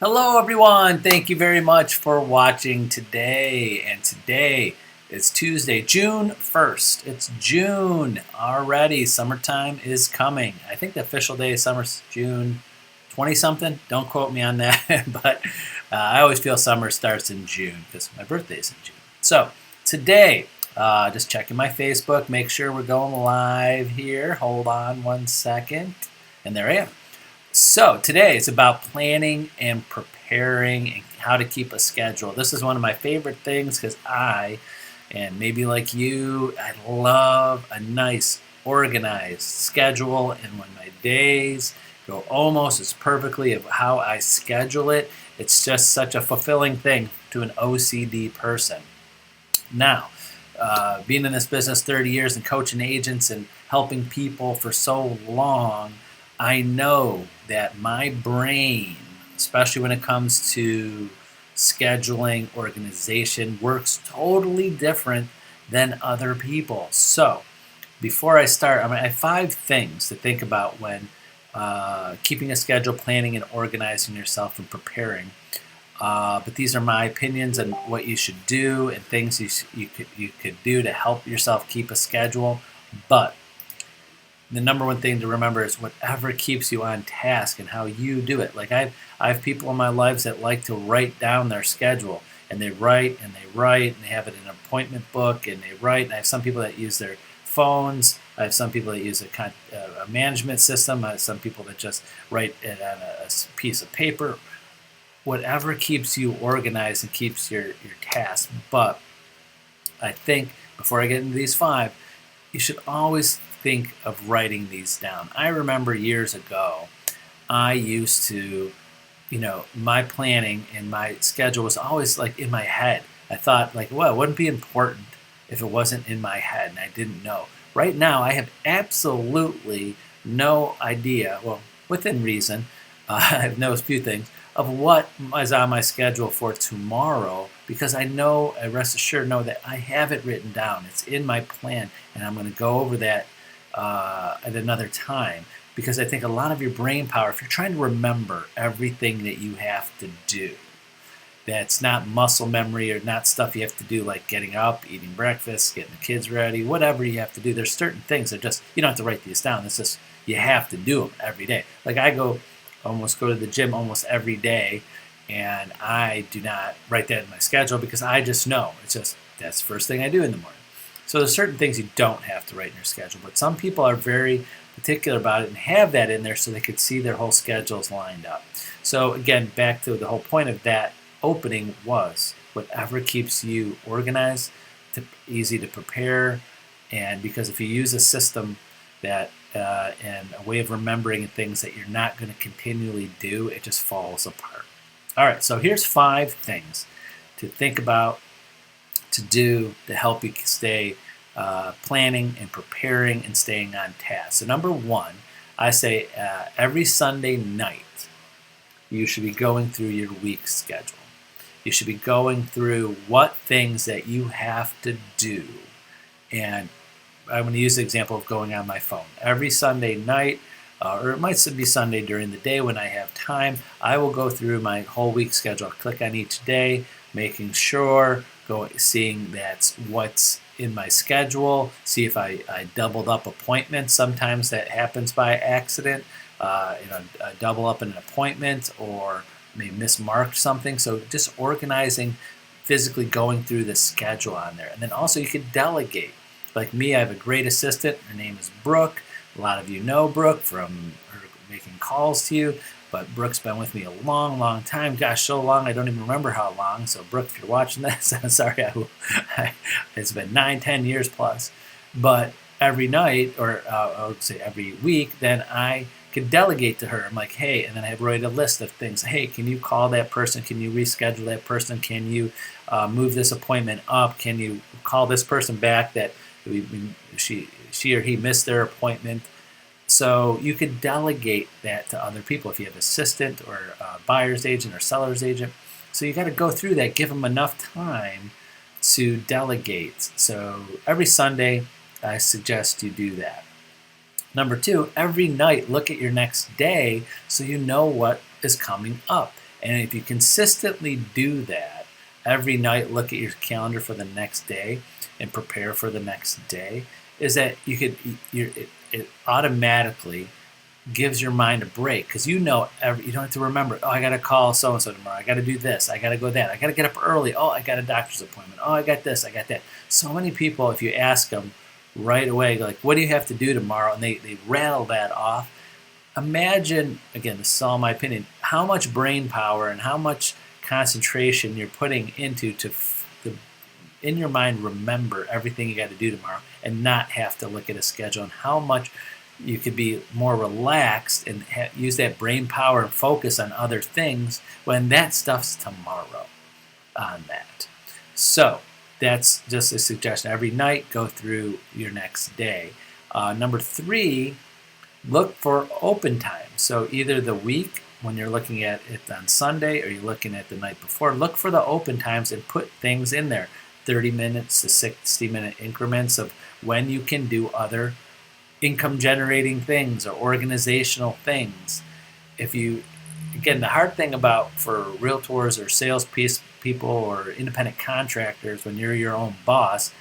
Hello, everyone. Thank you very much for watching today. And today is Tuesday, June 1st. It's June already. Summertime is coming. I think the official day of summer is June 20 something. Don't quote me on that. But I always feel summer starts in June because my birthday is in June. So today, just checking my Facebook, make sure we're going live here. Hold on one second. And there I am. So today it's about planning and preparing and how to keep a schedule. This is one of my favorite things because and maybe like you, I love a nice organized schedule, and when my days go almost as perfectly of how I schedule it, it's just such a fulfilling thing to an OCD person. Now, being in this business 30 years and coaching agents and helping people for so long, I know that my brain, especially when it comes to scheduling, organization, works totally different than other people. So, before I start, I have 5 things to think about when keeping a schedule, planning, and organizing yourself and preparing. But these are my opinions on what you should do and things you could do to help yourself keep a schedule. But the number one thing to remember is whatever keeps you on task and how you do it. Like I have people in my lives that like to write down their schedule, and they write and they write and they have it in an appointment book and they write. And I have some people that use their phones. I have some people that use a management system. I have some people that just write it on a piece of paper. Whatever keeps you organized and keeps your task. But I think before I get into these 5, you should always think of writing these down. I remember years ago, I used to, my planning and my schedule was always like in my head. I thought like, well, it wouldn't be important if it wasn't in my head and I didn't know. Right now, I have absolutely no idea, well, within reason, I know a few things, of what is on my schedule for tomorrow because I rest assured know that I have it written down. It's in my plan, and I'm going to go over that at another time because I think a lot of your brain power, if you're trying to remember everything that you have to do, that's not muscle memory or not stuff you have to do like getting up, eating breakfast, getting the kids ready, whatever you have to do. There's certain things that just, you don't have to write these down. It's just, you have to do them every day. Like I go to the gym almost every day, and I do not write that in my schedule because I just know it's just that's the first thing I do in the morning. So there's certain things you don't have to write in your schedule, but some people are very particular about it and have that in there so they could see their whole schedules lined up. So again, back to the whole point of that opening was whatever keeps you organized, easy to prepare, and because if you use a system that and a way of remembering things that you're not going to continually do, it just falls apart. All right, so here's 5 things to think about, to do to help you stay planning and preparing and staying on task. So number 1, I say every Sunday night you should be going through your week schedule. You should be going through what things that you have to do. And I'm going to use the example of going on my phone. Every Sunday night, or it might be Sunday during the day when I have time, I will go through my whole week schedule, click on each day, making sure, seeing that's what's in my schedule, see if I doubled up appointments. Sometimes that happens by accident. I double up an appointment or may mismark something. So just organizing, physically going through the schedule on there. And then also you could delegate. Like me, I have a great assistant. Her name is Brooke. A lot of you know Brooke from her making calls to you, but Brooke's been with me a long, long time. Gosh, so long I don't even remember how long. So Brooke, if you're watching this, I'm sorry. It's been 9, 10 years plus. But every night, or I would say every week, then I could delegate to her. I'm like, hey, and then I write a list of things. Hey, can you call that person? Can you reschedule that person? Can you move this appointment up? Can you call this person back that she or he missed their appointment? So you could delegate that to other people if you have an assistant or a buyer's agent or seller's agent. So you got to go through that, give them enough time to delegate. So every Sunday, I suggest you do that. Number 2, every night look at your next day so you know what is coming up. And if you consistently do that every night, look at your calendar for the next day and prepare for the next day, is that it automatically gives your mind a break, because you don't have to remember, oh, I got to call so and so tomorrow, I got to do this, I got to go that, I got to get up early, oh, I got a doctor's appointment, oh, I got this, I got that. So many people, if you ask them right away, like, what do you have to do tomorrow, and they rattle that off. Imagine, again, this is all my opinion, how much brain power and how much concentration you're putting into in your mind, remember everything you got to do tomorrow and not have to look at a schedule, and how much you could be more relaxed and use that brain power and focus on other things when that stuff's tomorrow on that. So that's just a suggestion. Every night, go through your next day. Number 3, look for open time. So either the week, when you're looking at it on Sunday, or you're looking at the night before, look for the open times and put things in there. 30 minutes to 60-minute increments of when you can do other income generating things or organizational things. Again, the hard thing for realtors or sales people or independent contractors, when you're your own boss,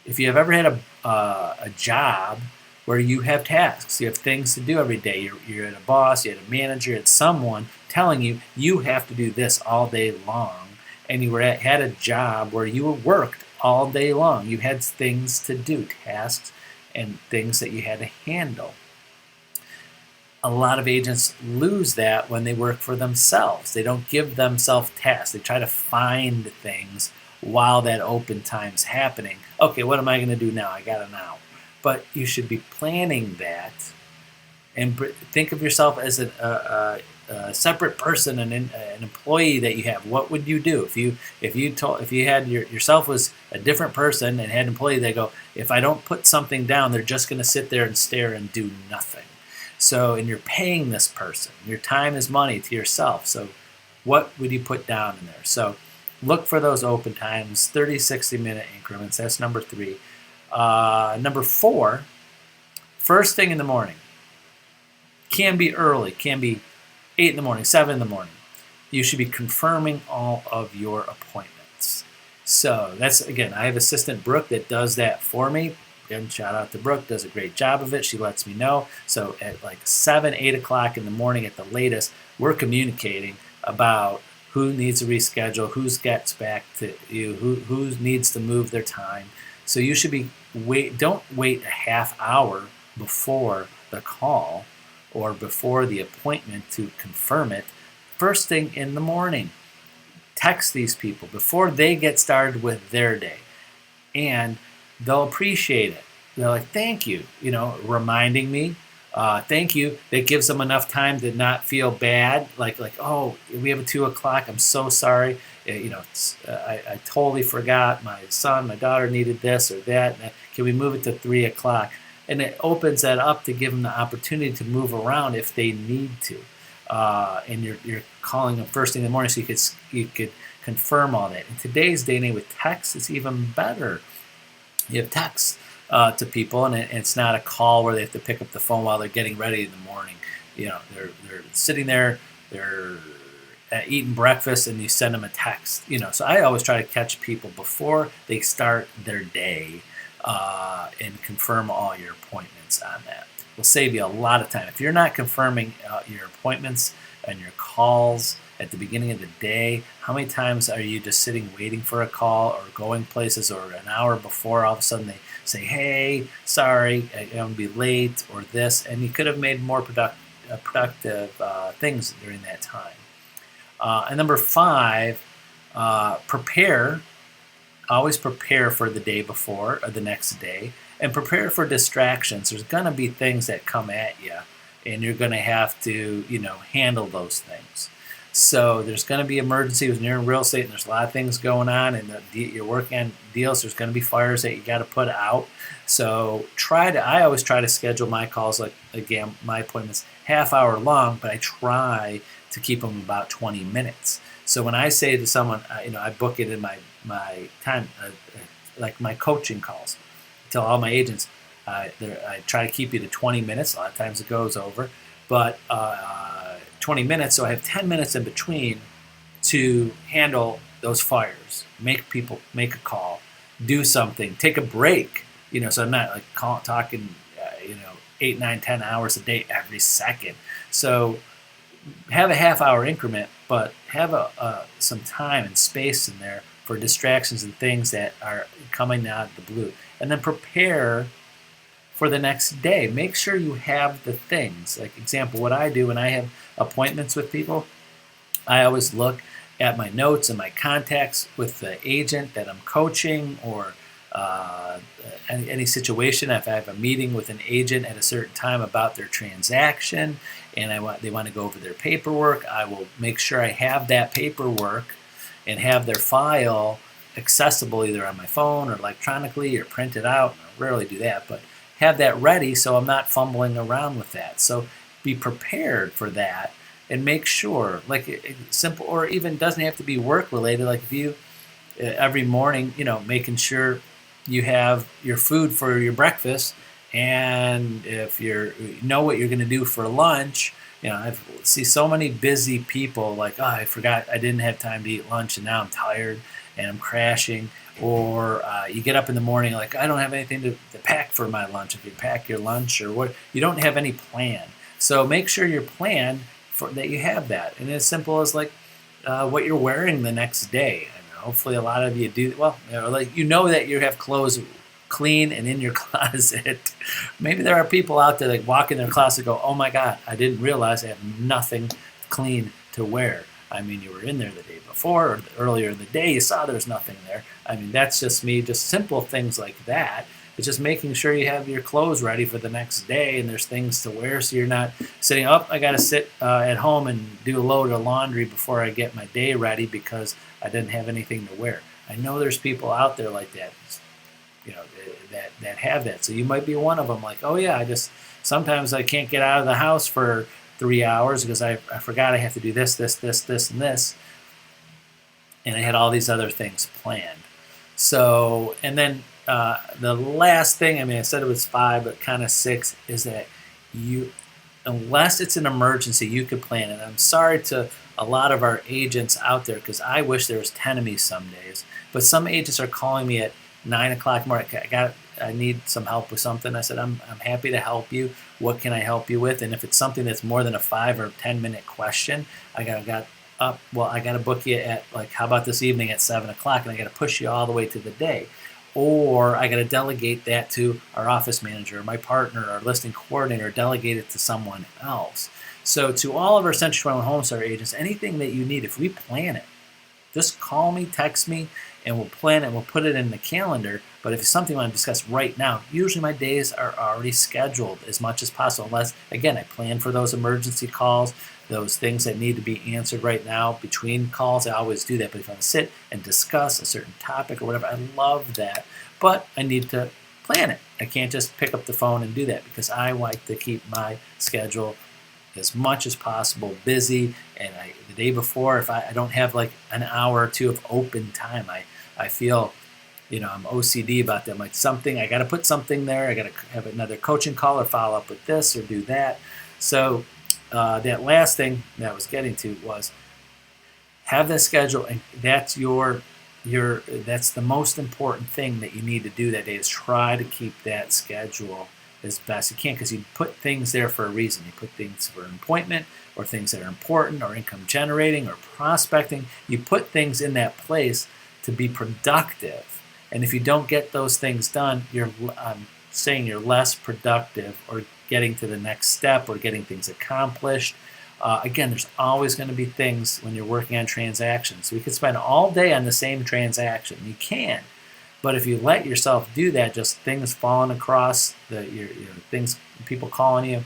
if you have ever had a job where you have tasks, you have things to do every day, you're at a boss, you had a manager, it's someone telling you have to do this all day long, and you had a job where you worked all day long, you had things to do, tasks and things that you had to handle. A lot of agents lose that when they work for themselves. They don't give themselves tasks. They try to find things while that open time's happening. Okay, what am I going to do now? I got an hour. But you should be planning that, and think of yourself as a separate person, an employee that you have. What would you do if you had yourself was a different person and had an employee that go, if I don't put something down, they're just going to sit there and stare and do nothing. So, and you're paying this person. Your time is money to yourself. So what would you put down in there? So look for those open times, 30, 60-minute increments. That's number 3. Number 4, first thing in the morning. Can be early, can be 8 in the morning, 7 in the morning. You should be confirming all of your appointments. So that's, again, I have assistant Brooke that does that for me. Again, shout out to Brooke, does a great job of it. She lets me know. So at like 7, 8 o'clock in the morning at the latest, we're communicating about who needs to reschedule, who gets back to you, who needs to move their time. So you should don't wait a half hour before the call or before the appointment to confirm it. First thing in the morning, text these people before they get started with their day, and they'll appreciate it. They're like, thank you, reminding me. Thank you. That gives them enough time to not feel bad. Like, oh, we have a 2 o'clock. I'm so sorry. I totally forgot. My daughter needed this or that. Can we move it to 3 o'clock? And it opens that up to give them the opportunity to move around if they need to. And you're calling them first thing in the morning, so you could confirm all that. In today's day and age with text, it's even better. You have text to people, and it's not a call where they have to pick up the phone while they're getting ready in the morning. They're sitting there, they're eating breakfast, and you send them a text. So I always try to catch people before they start their day, and confirm all your appointments on that. Will save you a lot of time. If you're not confirming your appointments and your calls at the beginning of the day, how many times are you just sitting waiting for a call or going places, or an hour before all of a sudden they say, hey, sorry, I'm going to be late, or this, and you could have made more productive things during that time. And number 5, prepare. Always prepare for the day before or the next day, and prepare for distractions. There's going to be things that come at you, and you're going to have to, handle those things. So there's going to be emergencies when you're in real estate, and there's a lot of things going on, and you're working on deals. There's going to be fires that you got to put out. So I always try to schedule my calls, like, again, my appointments half hour long, but I try to keep them about 20 minutes. So when I say to someone, I book it in my time, like my coaching calls. I tell all my agents, I try to keep you to 20 minutes. A lot of times it goes over, but 20 minutes, so I have 10 minutes in between to handle those fires, make a call, do something, take a break. So I'm not like talking, 8, 9, 10 hours a day every second. So have a half-hour increment, but have some time and space in there for distractions and things that are coming out of the blue. And then prepare for the next day. Make sure you have the things. Like example, what I do when I have appointments with people, I always look at my notes and my contacts with the agent that I'm coaching, or any situation. If I have a meeting with an agent at a certain time about their transaction and they want to go over their paperwork, I will make sure I have that paperwork and have their file accessible either on my phone or electronically or printed out. I rarely do that, but have that ready so I'm not fumbling around with that. So be prepared for that and make sure, like simple, or even doesn't have to be work related. Like if you every morning, making sure you have your food for your breakfast, and if you know what you're going to do for lunch. I see so many busy people like, oh, I forgot I didn't have time to eat lunch and now I'm tired and I'm crashing. Or you get up in the morning like, I don't have anything to pack for my lunch. If you pack your lunch or what, you don't have any plan. So make sure your plan that you have that. And as simple as like what you're wearing the next day. And hopefully a lot of you do, well, that you have clothes clean and in your closet. Maybe there are people out there that walk in their closet and go, oh my God, I didn't realize I have nothing clean to wear. I mean, you were in there the day before or earlier in the day, you saw there's nothing there. I mean, that's just me, just simple things like that. It's just making sure you have your clothes ready for the next day and there's things to wear, so you're not sitting up, I got to sit at home and do a load of laundry before I get my day ready because I didn't have anything to wear. I know there's people out there like that, that have that. So you might be one of them, like, oh yeah, sometimes I can't get out of the house for 3 hours because I forgot I have to do this, and this. And I had all these other things planned. So, and then the last thing, I said it was 5, but kind of 6, is that unless it's an emergency, you could plan it. I'm sorry to a lot of our agents out there because I wish there was 10 of me some days. But some agents are calling me at 9 o'clock morning. I need some help with something. I said, I'm happy to help you. What can I help you with? And if it's something that's more than a 5 or 10 minute question, I got to book you at, like, how about this evening at 7 o'clock, and I got to push you all the way to the day. Or I got to delegate that to our office manager, my partner, our listing coordinator, delegate it to someone else. So to all of our Century 21 Home Center agents, anything that you need, if we plan it, just call me, text me, and we'll plan it. We'll put it in the calendar. But if it's something I want to discuss right now, usually my days are already scheduled as much as possible. Unless, again, I plan for those emergency calls, those things that need to be answered right now between calls. I always do that. But if I want to sit and discuss a certain topic or whatever, I love that. But I need to plan it. I can't just pick up the phone and do that because I like to keep my schedule as much as possible busy. And the day before, if I don't have like an hour or two of open time, I feel, I'm OCD about that. I'm like, I got to put something there. I got to have another coaching call or follow up with this or do that. So that last thing that I was getting to was have that schedule, and that's that's the most important thing that you need to do that day, is try to keep that schedule as best you can, because you put things there for a reason. You put things for an appointment or things that are important or income generating or prospecting. You put things in that place to be productive. And if you don't get those things done, I'm saying you're less productive or getting to the next step or getting things accomplished. Again, there's always going to be things when you're working on transactions. We could spend all day on the same transaction. You can. But if you let yourself do that, just things falling across your things, people calling you,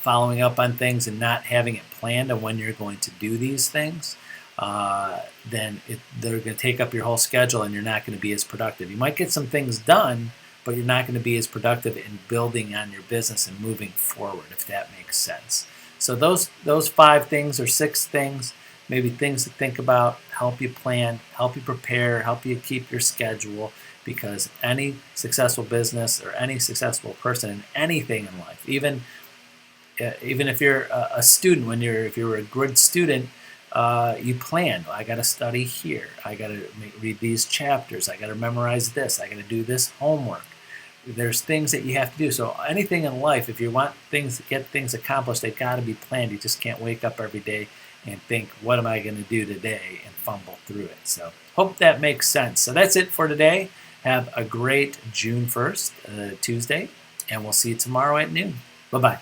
following up on things and not having it planned on when you're going to do these things, then they're going to take up your whole schedule and you're not going to be as productive. You might get some things done, but you're not going to be as productive in building on your business and moving forward, if that makes sense. So those 5 things or 6 things, maybe things to think about, help you plan, help you prepare, help you keep your schedule, because any successful business or any successful person in anything in life, even even if you're a student, if you're a good student, you plan. I got to study here. I got to read these chapters. I got to memorize this. I got to do this homework. There's things that you have to do. So anything in life, if you want things to get things accomplished, they've got to be planned. You just can't wake up every day and think, what am I going to do today, and fumble through it. So hope that makes sense. So that's it for today. Have a great June 1st, Tuesday, and we'll see you tomorrow at noon. Bye-bye.